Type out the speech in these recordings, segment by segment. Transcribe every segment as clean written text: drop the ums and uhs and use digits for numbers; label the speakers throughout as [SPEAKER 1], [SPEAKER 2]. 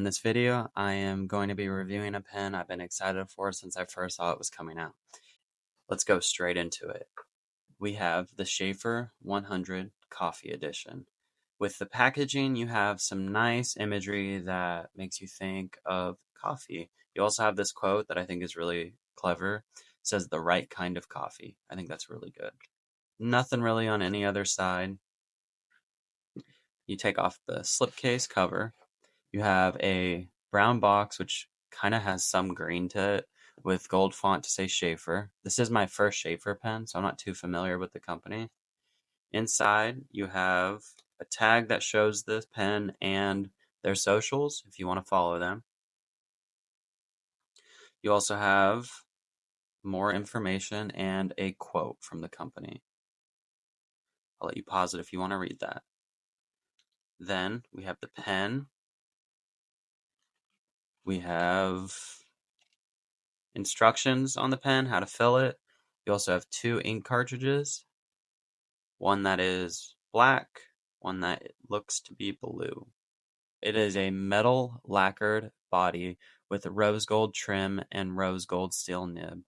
[SPEAKER 1] in this video, I am going to be reviewing a pen I've been excited for since I first saw it was coming out. Let's go straight into it. We have the Sheaffer 100 Coffee Edition. With the packaging, you have some nice imagery that makes you think of coffee. You also have this quote that I think is really clever. It says, "the right kind of coffee." I think that's really good. Nothing really on any other side. You take off the slipcase cover. You have a brown box, which kind of has some green to it, with gold font to say Sheaffer. This is my first Sheaffer pen, so I'm not too familiar with the company. Inside, you have a tag that shows this pen and their socials, if you want to follow them. You also have more information and a quote from the company. I'll let you pause it if you want to read that. Then we have the pen. We have instructions on the pen, how to fill it. You also have 2 ink cartridges, one that is black, one that looks to be blue. It is a metal lacquered body with rose gold trim and rose gold steel nib.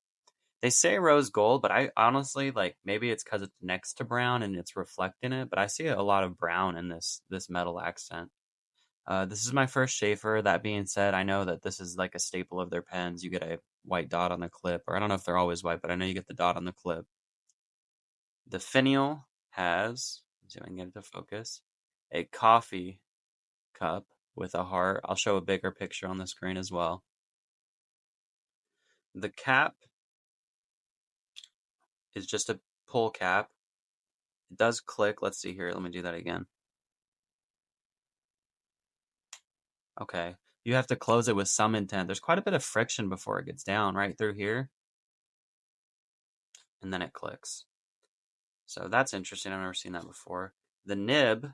[SPEAKER 1] They say rose gold, but I honestly, maybe it's because it's next to brown and it's reflecting it, but I see a lot of brown in this metal accent. This is my first Sheaffer. That being said, I know that this is like a staple of their pens. You get a white dot on the clip, or I don't know if they're always white, but I know you get the dot on the clip. The finial has, so I can get it to focus, a coffee cup with a heart. I'll show a bigger picture on the screen as well. The cap is just a pull cap. It does click. Let's see here. Let me do that again. Okay. You have to close it with some intent. There's quite a bit of friction before it gets down right through here. And then it clicks. So that's interesting. I've never seen that before. The nib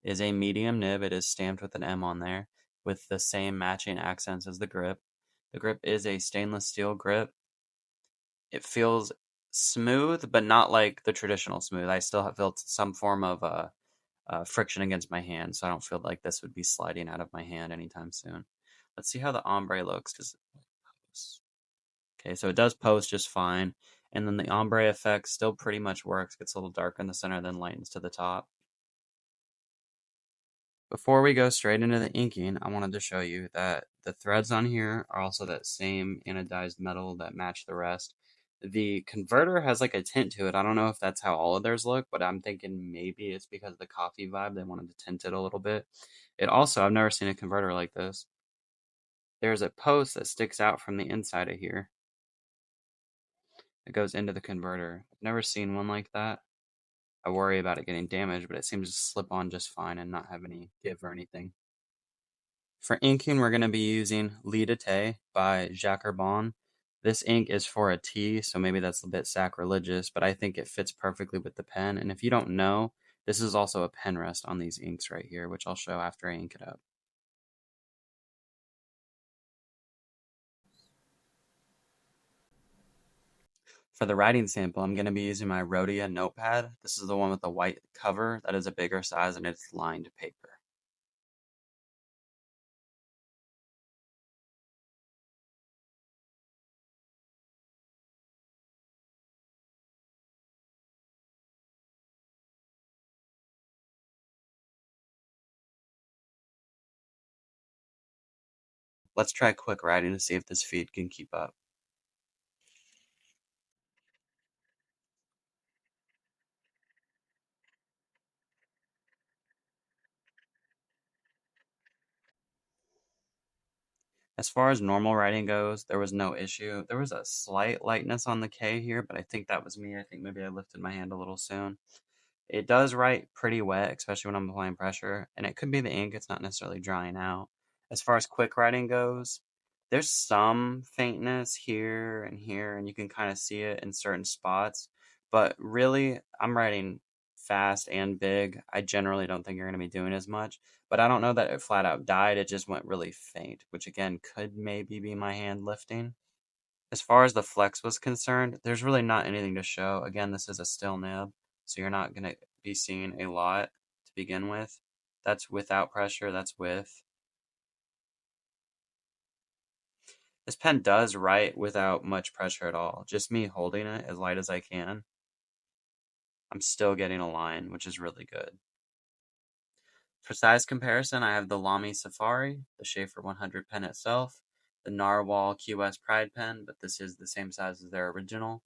[SPEAKER 1] is a medium nib. It is stamped with an M on there with the same matching accents as the grip. The grip is a stainless steel grip. It feels smooth, but not like the traditional smooth. I still have felt some form of friction against my hand, so I don't feel like this would be sliding out of my hand anytime soon. Let's see how the ombre looks. Okay, so it does pose just fine. And then the ombre effect still pretty much works. Gets a little dark in the center, then lightens to the top. Before we go straight into the inking, I wanted to show you that the threads on here are also that same anodized metal that match the rest. The converter has like a tint to it. I don't know if that's how all of theirs look, but I'm thinking maybe it's because of the coffee vibe. They wanted to tint it a little bit. It also, I've never seen a converter like this. There's a post that sticks out from the inside of here. It goes into the converter. I've never seen one like that. I worry about it getting damaged, but it seems to slip on just fine and not have any give or anything. For inking, we're going to be using Lite by Sheaffer. This ink is for a tea, so maybe that's a bit sacrilegious, but I think it fits perfectly with the pen. And if you don't know, this is also a pen rest on these inks right here, which I'll show after I ink it up. For the writing sample, I'm going to be using my Rhodia notepad. This is the one with the white cover that is a bigger size and it's lined paper. Let's try quick writing to see if this feed can keep up. As far as normal writing goes, there was no issue. There was a slight lightness on the K here, but I think that was me. I think maybe I lifted my hand a little soon. It does write pretty wet, especially when I'm applying pressure, and it could be the ink. It's not necessarily drying out. As far as quick writing goes, there's some faintness here, and you can kind of see it in certain spots. But really, I'm writing fast and big. I generally don't think you're going to be doing as much. But I don't know that it flat out died. It just went really faint, which again could maybe be my hand lifting. As far as the flex was concerned, there's really not anything to show. Again, this is a still nib, so you're not going to be seeing a lot to begin with. That's without pressure, that's with. This pen does write without much pressure at all. Just me holding it as light as I can, I'm still getting a line, which is really good. For size comparison, I have the Lamy Safari, the Sheaffer 100 pen itself, the Narwhal QS Pride pen, but this is the same size as their original,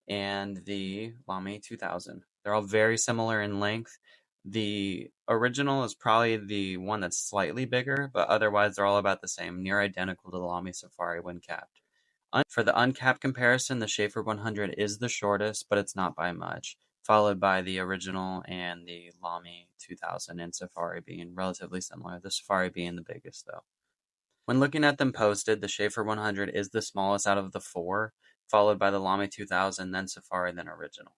[SPEAKER 1] and the Lamy 2000. They're all very similar in length. The original is probably the one that's slightly bigger, but otherwise they're all about the same, near identical to the Lamy Safari when capped. For the uncapped comparison, the Sheaffer 100 is the shortest, but it's not by much, followed by the original and the Lamy 2000 and Safari being relatively similar, the Safari being the biggest though. When looking at them posted, the Sheaffer 100 is the smallest out of the four, followed by the Lamy 2000, then Safari, then original.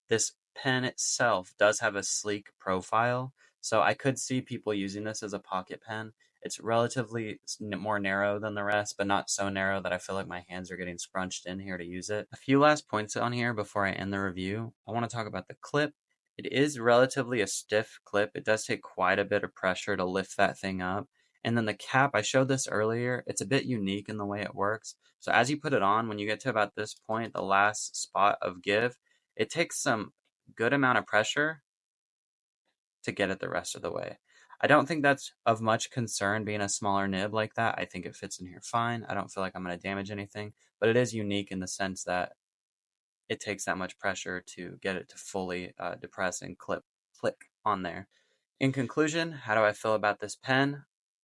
[SPEAKER 1] This pen itself does have a sleek profile, so I could see people using this as a pocket pen. It's relatively more narrow than the rest, but not so narrow that I feel like my hands are getting scrunched in here to use it. A few last points on here before I end the review. I want to talk about the clip. It is relatively a stiff clip. It does take quite a bit of pressure to lift that thing up. And then the cap, I showed this earlier, it's a bit unique in the way it works. So as you put it on, when you get to about this point, the last spot of give, it takes some good amount of pressure to get it the rest of the way. I don't think that's of much concern being a smaller nib like that. I think it fits in here fine. I don't feel like I'm going to damage anything, but it is unique in the sense that it takes that much pressure to get it to fully depress and click on there. In conclusion, how do I feel about this pen?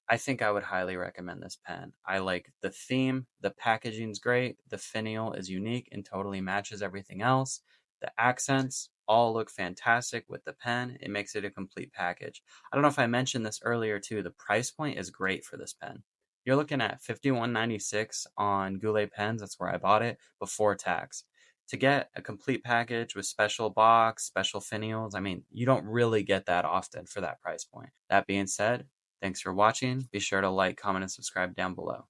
[SPEAKER 1] I think I would highly recommend this pen. I like the theme, the packaging's great, the finial is unique and totally matches everything else. The accents all look fantastic with the pen. It makes it a complete package. I don't know if I mentioned this earlier too, the price point is great for this pen. You're looking at $51.96 on Goulet Pens, that's where I bought it, before tax. To get a complete package with special box, special finials, I mean, you don't really get that often for that price point. That being said, thanks for watching. Be sure to like, comment, and subscribe down below.